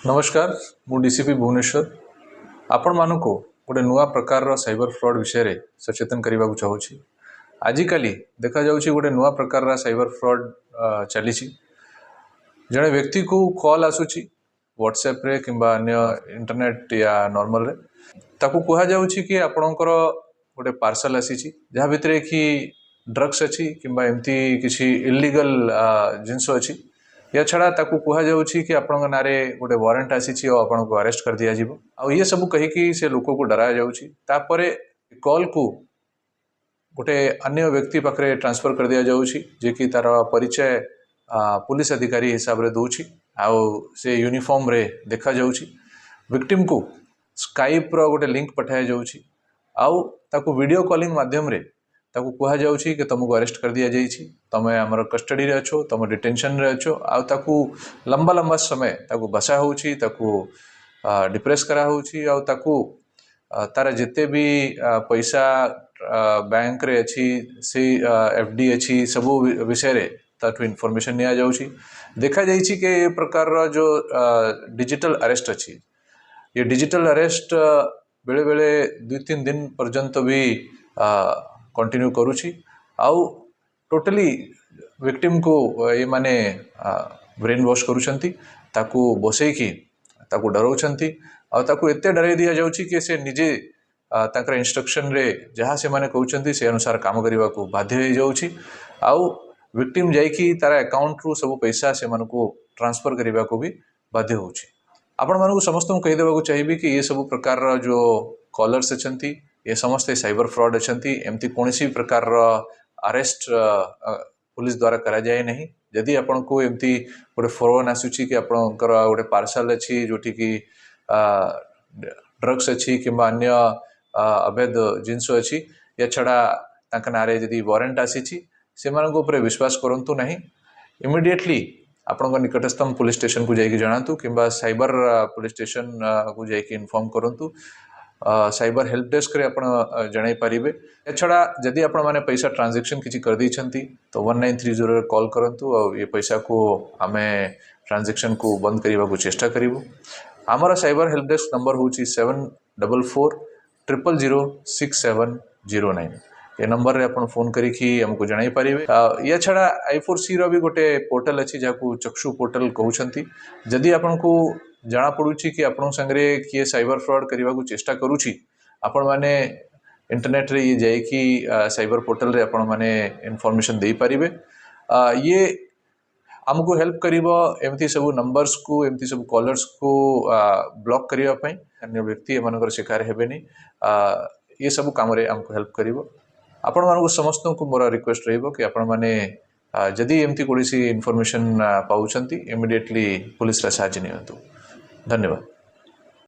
नमस्कार मु डीसीपी भुवनेश्वर आपण मानक गोटे नुआ प्रकार साइबर फ्रॉड विषय सचेतन करने को चाहूँगी। आजिकली देखा जाउछि गोटे नुआ प्रकार साइबर फ्रॉड चली जड़े व्यक्ति को कॉल आसुची व्हाट्सएप रे किंबा अन्य इंटरनेट या नॉर्मल रे ताकू कहा जाउछि कि आपणकर गोटे पार्सल आसी जहाँ भितर कि ड्रग्स अच्छी किंबा एमती किसी इलीगल जिनस अच्छी या छड़ा ताकू कहा जाउछि कि आपन नारे गोटे वारंट आसी और आपन को अरेस्ट कर दिया जिवो आ ये सब कहिकी से लोक को डरा जाउछि तापरे कॉल को गोटे अन्य व्यक्ति पाखरे ट्रांसफर कर दिया जाउछि जे कि तार परिचय पुलिस अधिकारी हिसाब रे दउछि आ से यूनिफॉर्म रे देखा जाउछि विक्टिम को स्काइप रो गोटे लिंक पठाया जाउछि आउ ताकू वीडियो कॉलिंग माध्यम रे ताकू कहा जाउछि कि तुमको अरेस्ट कर दिया जाइछि तमे हमर कस्टडी रे अछो तुम डिटेंशन रे अछो आ ताकू लंबा लंबा समय ताकू बसा होउछि ताकू डिप्रेस करा होउछि आ ताकू तार जेते भी पैसा बैंक रे अछि से एफडी अछि सब विषय रे ताठू इन्फॉर्मेशन निया जाउछि देखा जाइछि कि ये प्रकार रो जो डिजिटल अरेस्ट अछि ये डिजिटल अरेस्ट बेले बेले 2-3 दिन पर्यंत भी कंटिन्यू करुछि आउ टोटली विक्टिम को ये माने ब्रेन वॉश करुछंती ताकू बसैकी ताकू डराउछंती आ ताकू एते डराई दिया जाउछि कि से निजे ताकर इंस्ट्रक्शन रे जहाँ से माने कहउछंती से अनुसार काम करबा को बाध्य हो जाउछि आउ विक्टिम जाइकी तार अकाउंट रु सब पैसा से मन को ट्रांसफर करबा को भी बाध्य होउछि। आपण मानू समस्त कही देबा चाहिए कि ये सब प्रकार जो कॉलर्स अछंती ये समस्त साइबर फ्रॉड अछंती एमती कोनसी प्रकार अरेस्ट पुलिस द्वारा करा जाए नहीं यदि आपण को एमती गोटे फोन आसुची कि आपणकर गोटे पार्सल अच्छी जोटी कि ड्रग्स अच्छी किंबा अन्य अवैध जिनस अच्छी या छड़ा तांका नारे यदि वारंट आसी से विश्वास करंतु नहीं इमिडिएटली आपण निकटस्थम पुलिस स्टेशन को जाइए जनातु किंबा साइबर पुलिस स्टेशन को जाइए इन्फॉर्म करंतु साइबर हेल्प डेस्क रे आपण जणाई पारिबे छड़ा जदि आपण माने पैसा ट्रांजैक्शन किछि कर दै छंती तो 1930 रे कॉल करंतु और ये पैसा को हमें ट्रांजैक्शन को बंद करबा को चेष्टा करिवो। हमारा साइबर हेल्प डेस्क नंबर होची 7440006709 ये नंबर रे आपण फोन करिकी हमको जणाई पारिबे। या छड़ा I4C रो भी गोटे पोर्टल अछि जाकू चक्षु पोर्टल कहउछंती जदि आपण को जाना पड़ुछि कि आपण संगरे किए साइबर फ्रॉड करबा को चेष्टा करूछि आपण माने इंटरनेट रे ये जाय कि साइबर पोर्टल रे आपण माने इन्फॉर्मेशन दे पारिबे। ये हमको हेल्प करिवो एमती सब नंबर्स को एमती सब कॉलर्स को ब्लॉक करिवा पई अन्य व्यक्ति एमानकर शिकार हेबेनी ये सब काम रे हमको हेल्प करिवो। आपण मानको समस्त को मोर रिक्वेस्ट रहइबो कि आपण माने जदि एमती कोनसी इन्फॉर्मेशन पाउछंती इमिडिएटली पुलिस रा साहाय्य नियंतु। धन्यवाद।